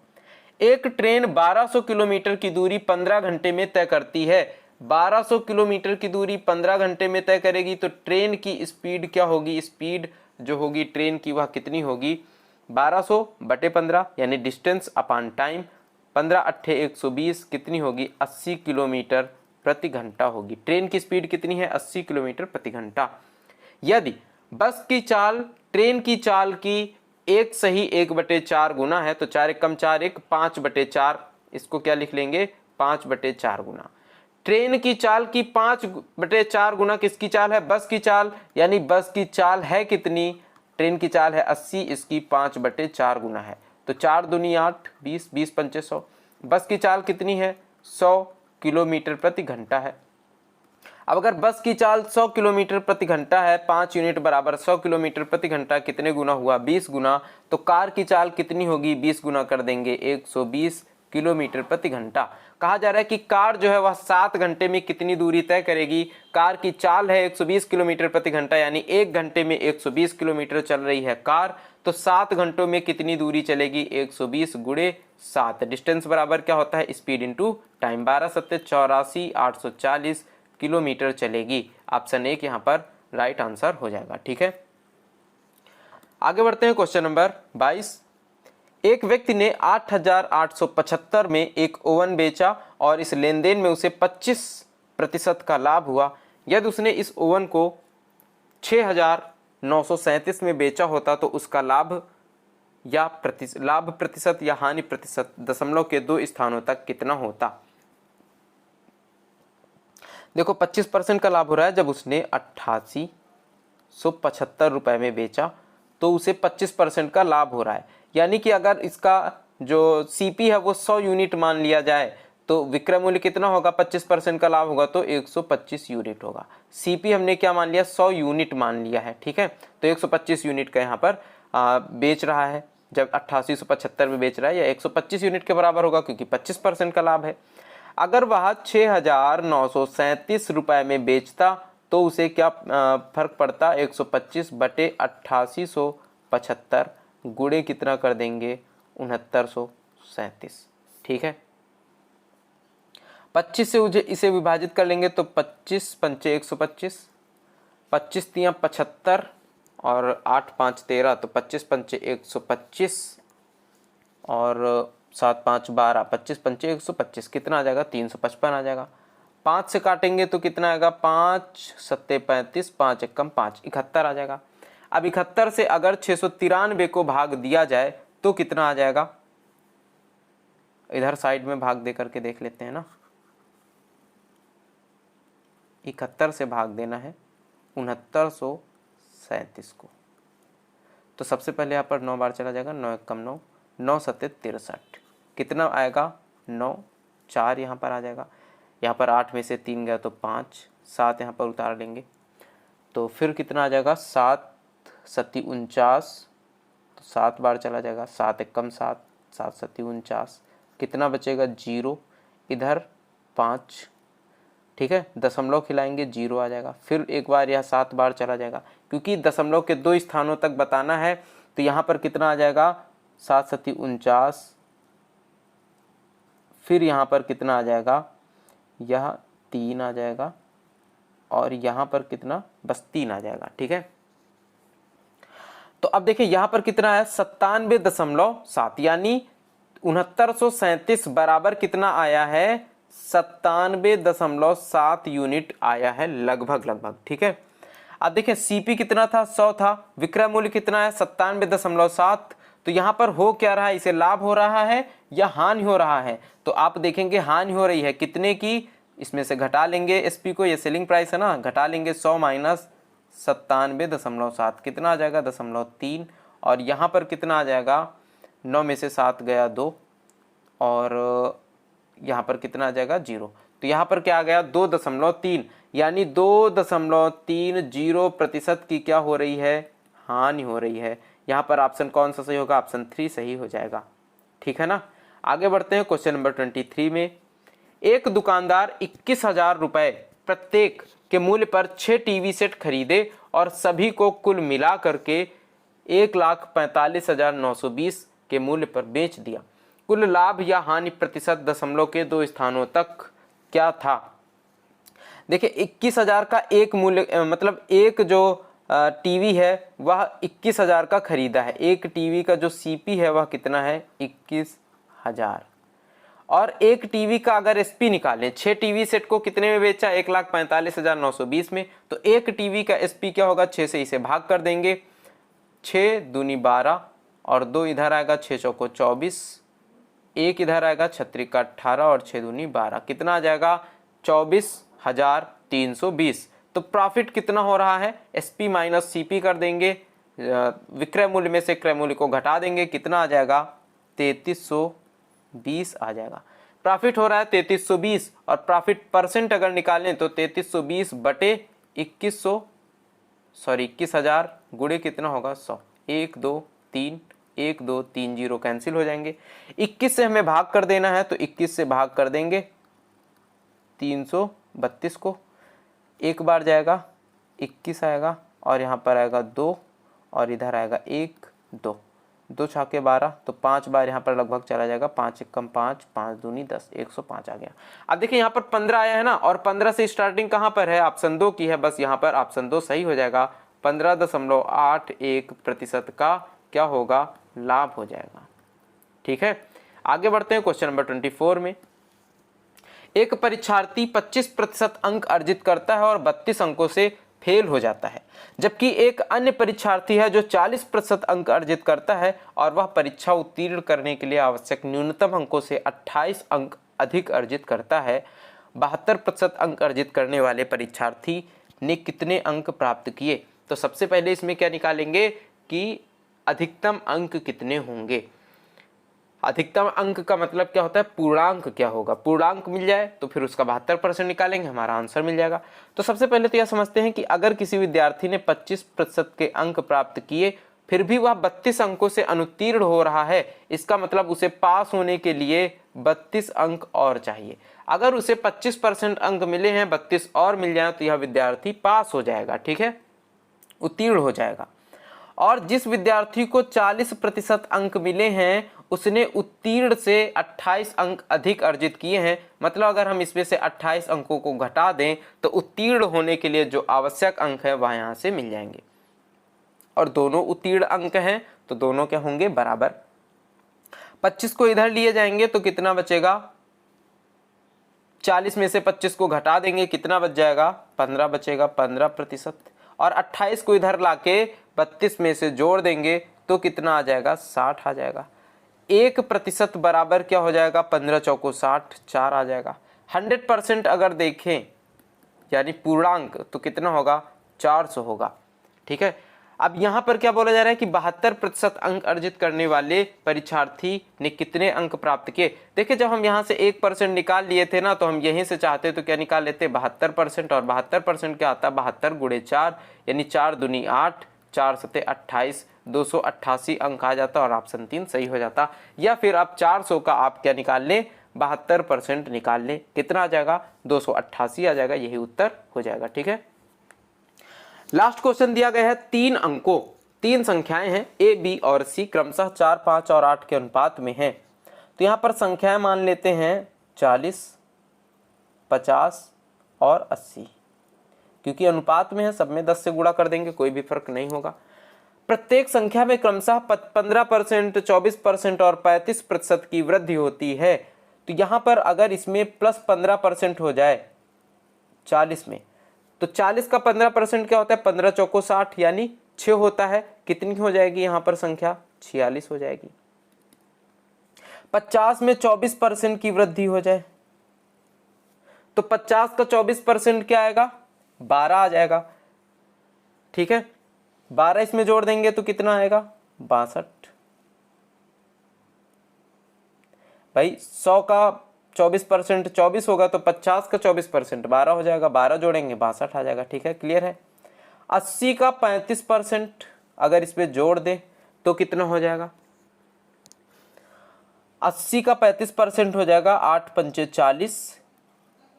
एक ट्रेन 1200 किलोमीटर की दूरी 15 घंटे में तय करती है। 1200 किलोमीटर की दूरी 15 घंटे में तय करेगी तो ट्रेन की स्पीड क्या होगी, स्पीड जो होगी ट्रेन की वह कितनी होगी 1200/15 यानी डिस्टेंस अपॉन टाइम। 15 अट्ठे 120 कितनी होगी 80 किलोमीटर प्रति घंटा होगी। ट्रेन की स्पीड कितनी है 80 किलोमीटर प्रति घंटा। यदि बस की चाल ट्रेन की चाल की एक सही 1/4 गुना है तो 4 कम 4 1 5/4। इसको क्या लिख लेंगे 5/4 गुना। ट्रेन की चाल की 5/4 गुना किसकी चाल है बस की चाल, यानी बस की चाल है कितनी ट्रेन की चाल है 80, इसकी 5/4 गुना है तो 4 दूनी 8 20 20 पंचे 100। बस की चाल कितनी है 100 किलोमीटर प्रति घंटा है। अब अगर बस की चाल 100 किलोमीटर प्रति घंटा है, 5 यूनिट बराबर 100 किलोमीटर प्रति घंटा कितने गुना हुआ 20 गुना। तो कार की चाल कितनी होगी 20 गुना कर देंगे 120 किलोमीटर प्रति घंटा। कहा जा रहा है कि कार जो है वह 7 घंटे में कितनी दूरी तय करेगी। कार की चाल है 120 किलोमीटर प्रति घंटा यानी 1 घंटे में 120 किलोमीटर चल रही है कार, तो 7 घंटों में कितनी दूरी चलेगी 120 गुणे 7। डिस्टेंस बराबर क्या होता है स्पीड इंटू टाइम। 12 सत्ते 84 840 किलोमीटर चलेगी। ऑप्शन 1 यहाँ पर राइट आंसर हो जाएगा। ठीक है, आगे बढ़ते हैं क्वेश्चन नंबर 22। एक व्यक्ति ने 8,875 में एक ओवन बेचा और इस लेन देन में उसे 25% का लाभ हुआ। यदि उसने इस ओवन को 6,937 में बेचा होता तो उसका लाभ प्रतिशत या हानि प्रतिशत दशमलव के 2 स्थानों तक कितना होता। देखो 25% का लाभ हो रहा है। जब उसने 8875 रुपए में बेचा तो उसे 25% का लाभ हो रहा है, यानी कि अगर इसका जो सीपी है वो 100 यूनिट मान लिया जाए तो विक्रय मूल्य कितना होगा 25% का लाभ होगा तो 125 यूनिट होगा। सीपी हमने क्या मान लिया 100 यूनिट मान लिया है। ठीक है, तो 125 यूनिट का यहाँ पर बेच रहा है। जब 8875 में बेच रहा है या 125 यूनिट के बराबर होगा क्योंकि 25% का लाभ है। अगर वह 6,937 रुपए में बेचता तो उसे क्या फर्क पड़ता 125/8875 गुणे कितना कर देंगे 6937। ठीक है, 25 से इसे विभाजित कर लेंगे तो 25 पंचे 125, 25 तियां 75 और 8 5 13 तो 25 पंचे 125 और 7 5 12, 25 पंचे 125 कितना आ जाएगा 355 आ जाएगा। 5 से काटेंगे तो कितना आएगा 5 सत्ते 35, 5 एकम 5 71 आ जाएगा। अब 71 से अगर 693 को भाग दिया जाए तो कितना आ जाएगा। इधर साइड में भाग दे करके देख लेते हैं ना। 71 से भाग देना है 6937 को, तो सबसे पहले यहाँ पर 9 बार चला जाएगा। 9 एकम 9, 9 सत्ते 63 कितना आएगा 9, 4 यहाँ पर आ जाएगा। यहाँ पर 8 में से 3 गया तो 5, 7 यहाँ पर उतार लेंगे तो फिर कितना आ जाएगा 7 सत्ती 49, तो 7 बार चला जाएगा। 7 एकम 7, 7 सत्ती 49 कितना बचेगा 0, इधर 5। ठीक है, दशमलव खिलाएंगे 0 आ जाएगा। फिर एक बार यह 7 बार चला जाएगा क्योंकि दशमलव के 2 स्थानों तक बताना है तो यहाँ पर कितना आ जाएगा 7 सत्ती 49, फिर यहाँ पर कितना आ जाएगा यह 3 आ जाएगा और यहाँ पर कितना बस 3 आ जाएगा। ठीक है, तो अब देखिए यहाँ पर कितना है 97.7 यानी 6937 बराबर कितना आया है 97.7 यूनिट आया है लगभग। ठीक है, अब देखिए सीपी कितना था 100 था, विक्रय मूल्य कितना है 97.7, तो यहाँ पर हो क्या रहा है इसे लाभ हो रहा है या हानि हो रहा है। तो आप देखेंगे हानि हो रही है कितने की, इसमें से घटा लेंगे एसपी को, ये सेलिंग प्राइस है ना, घटा लेंगे 100 माइनस 97.7, कितना आ जाएगा 0.3, और यहाँ पर कितना आ जाएगा 9 में से 7 गया 2, और यहाँ पर कितना आ जाएगा 0, तो यहाँ पर क्या आ गया 2.3, यानी 2.30% की क्या हो रही है, हानि हो रही है। यहाँ पर ऑप्शन कौन सा सही होगा, ऑप्शन 3 सही हो जाएगा, ठीक है ना। आगे बढ़ते हैं क्वेश्चन नंबर 23 में। एक दुकानदार 21,000 रुपये प्रत्येक के मूल्य पर 6 टीवी सेट खरीदे और सभी को कुल मिला करके 1,45,920 के मूल्य पर बेच दिया। कुल लाभ या हानि प्रतिशत दशमलव के 2 स्थानों तक क्या था। देखिए 21,000 का एक मूल्य, मतलब एक जो टीवी है वह 21,000 का खरीदा है। एक टीवी का जो सीपी है वह कितना है 21,000, और एक टीवी का अगर एसपी निकालें, 6 टीवी सेट को कितने में बेचा 1,45,920 में, तो एक टीवी का एसपी क्या होगा 6 से इसे भाग कर देंगे, 6 दूनी 12 और 2 इधर आएगा 6 चौको 24, एक इधर आएगा 6 त्रिका 18 और 6 दूनी 12, कितना आ जाएगा 24,320। तो प्रॉफिट कितना हो रहा है, एसपी माइनस सीपी कर देंगे, विक्रय मूल्य में से क्रय मूल्य को घटा देंगे, कितना आ जाएगा 3320 आ जाएगा। प्रॉफिट हो रहा है 3320, और प्रॉफिट परसेंट अगर निकालें तो 3320 बटे 21,000 गुणे कितना होगा 100, 1 2 3 1 2 3 0 कैंसिल हो जाएंगे। 21 से हमें भाग कर देना है तो 21 से भाग कर देंगे 332 को, एक बार जाएगा 21 आएगा, और यहाँ पर आएगा 2 और इधर आएगा 1 2, 2 छाके 12, तो 5 बार यहाँ पर लगभग चला जाएगा, 5 एकम 5, 5 दूनी 10, 105 आ गया। अब देखिए यहाँ पर 15 आया है ना, और 15 से स्टार्टिंग कहाँ पर है, ऑप्शन 2 की है, बस यहाँ पर ऑप्शन 2 सही हो जाएगा। 15.81% का क्या होगा लाभ हो जाएगा, ठीक है। आगे बढ़ते हैं क्वेश्चन नंबर 24 में। एक परीक्षार्थी 25% अंक अर्जित करता है और 32 अंकों से फेल हो जाता है, जबकि एक अन्य परीक्षार्थी है जो 40% अंक अर्जित करता है और वह परीक्षा उत्तीर्ण करने के लिए आवश्यक न्यूनतम अंकों से 28 अंक अधिक अर्जित करता है। 72% अंक अर्जित करने वाले परीक्षार्थी ने कितने अंक प्राप्त किए। तो सबसे पहले इसमें क्या निकालेंगे कि अधिकतम अंक कितने होंगे। अधिकतम अंक का मतलब क्या होता है, पूर्णांक क्या होगा, पूर्णांक मिल जाए तो फिर उसका 72% निकालेंगे, हमारा आंसर मिल जाएगा। तो सबसे पहले तो यह समझते हैं कि अगर किसी विद्यार्थी ने 25% के अंक प्राप्त किए फिर भी वह 32 अंकों से अनुत्तीर्ण हो रहा है, इसका मतलब उसे पास होने के लिए 32 अंक और चाहिए। अगर उसे 25% अंक मिले हैं, 32 और मिल जाए तो यह विद्यार्थी पास हो जाएगा, ठीक है, उत्तीर्ण हो जाएगा। और जिस विद्यार्थी को 40% अंक मिले हैं उसने उत्तीर्ण से 28 अंक अधिक अर्जित किए हैं, मतलब अगर हम इसमें से 28 अंकों को घटा दें तो उत्तीर्ण होने के लिए जो आवश्यक अंक है वह यहाँ से मिल जाएंगे, और दोनों उत्तीर्ण अंक हैं तो दोनों क्या होंगे बराबर। 25 को इधर लिए जाएंगे तो कितना बचेगा, 40 में से 25 को घटा देंगे, कितना बच जाएगा 15 बचेगा, 15%, और 28 को इधर लाके 32 में से जोड़ देंगे तो कितना आ जाएगा 60 आ जाएगा। 1% बराबर क्या हो जाएगा 15 चौको 60, 4 आ जाएगा। 100% अगर देखें यानी पूर्णांक तो कितना होगा 400 होगा, ठीक है। अब यहाँ पर क्या बोला जा रहा है कि 72% अंक अर्जित करने वाले परीक्षार्थी ने कितने अंक प्राप्त किए। देखिए जब हम यहाँ से 1% निकाल लिए थे ना, तो हम यहीं से चाहते तो क्या निकाल लेते 72%, और 72% क्या आता है 72 गुणे 4 यानी 4 दूनी 8, 4 सते 28, 288 अंक आ जाता और ऑप्शन 3 सही हो जाता। या फिर आप 400 का आप क्या निकाल लें 72% निकाल लें, कितना आ जाएगा 288 आ जाएगा, यही उत्तर हो जाएगा, ठीक है। लास्ट क्वेश्चन दिया गया है 3 अंकों, 3 संख्याएं हैं ए बी और सी, क्रमशः 4 5 और 8 के अनुपात में हैं। तो यहाँ पर संख्याएं मान लेते हैं 40 50 और 80, क्योंकि अनुपात में है सब में 10 से गुणा कर देंगे, कोई भी फर्क नहीं होगा। प्रत्येक संख्या में क्रमशः 15%, 24% और 35% की वृद्धि होती है। तो यहाँ पर अगर इसमें प्लस 15% हो जाए 40 में, तो 40 का 15% क्या होता है 15 चौको 60 यानी 6 होता है, कितनी हो जाएगी यहाँ पर संख्या 46 हो जाएगी। 50 में 24% की वृद्धि हो जाए तो 50 का 24% क्या आएगा 12 आ जाएगा। ठीक है। 12 इसमें जोड़ देंगे तो कितना आएगा 62। भाई 100 का 24%, 24 होगा तो 50 का 24% 12 हो जाएगा, 12 जोड़ेंगे 62 आ जाएगा। ठीक है, क्लियर है। 80 का 35% अगर इसमें जोड़ दें तो कितना हो जाएगा, 80 का 35% हो जाएगा 8 पंचे 40,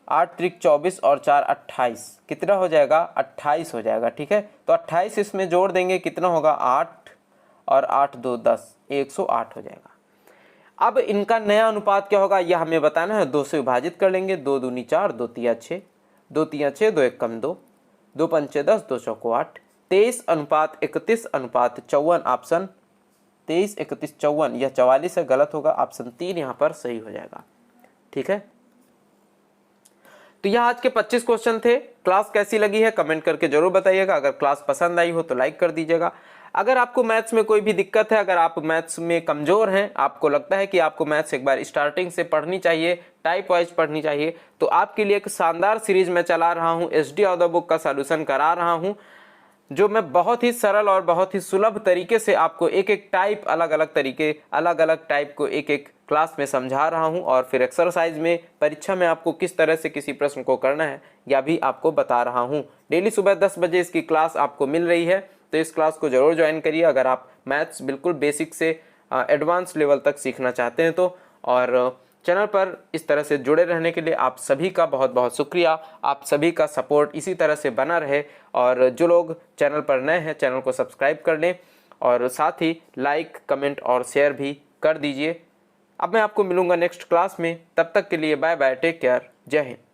8 त्रिक 24 और 4 28, कितना हो जाएगा 28 हो जाएगा। ठीक है, तो 28 इसमें जोड़ देंगे कितना होगा 8 और 8 2 10, 108 हो जाएगा। अब इनका नया अनुपात क्या होगा यह हमें बताना है। 2 से विभाजित कर लेंगे, 2 दूनी 4, 2 तिया 6, 2 तिया 6, 2 एक कम 2, 2 पंचे 10, 2 चौको 8, 23:31:54 ऑप्शन 23:31:54, यह 44 है, गलत होगा, ऑप्शन 3 यहाँ पर सही हो जाएगा। ठीक है, तो यह आज के 25 क्वेश्चन थे। क्लास कैसी लगी है कमेंट करके जरूर बताइएगा। अगर क्लास पसंद आई हो तो लाइक कर दीजिएगा। अगर आपको मैथ्स में कोई भी दिक्कत है, अगर आप मैथ्स में कमजोर हैं, आपको लगता है कि आपको मैथ्स एक बार स्टार्टिंग से पढ़नी चाहिए, टाइप वाइज पढ़नी चाहिए, तो आपके लिए एक शानदार सीरीज मैं चला रहा हूँ, SD ऑडियो बुक का सॉल्यूशन करा रहा हूँ, जो मैं बहुत ही सरल और बहुत ही सुलभ तरीके से आपको एक एक टाइप, अलग अलग टाइप को एक एक क्लास में समझा रहा हूं, और फिर एक्सरसाइज में, परीक्षा में आपको किस तरह से किसी प्रश्न को करना है यह भी आपको बता रहा हूं। डेली सुबह 10 बजे इसकी क्लास आपको मिल रही है, तो इस क्लास को जरूर ज्वाइन करिए अगर आप मैथ्स बिल्कुल बेसिक से एडवांस लेवल तक सीखना चाहते हैं तो। और चैनल पर इस तरह से जुड़े रहने के लिए आप सभी का बहुत बहुत शुक्रिया। आप सभी का सपोर्ट इसी तरह से बना रहे, और जो लोग चैनल पर नए हैं चैनल को सब्सक्राइब कर लें, और साथ ही लाइक कमेंट और शेयर भी कर दीजिए। अब मैं आपको मिलूंगा नेक्स्ट क्लास में, तब तक के लिए बाय बाय, टेक केयर, जय हिंद।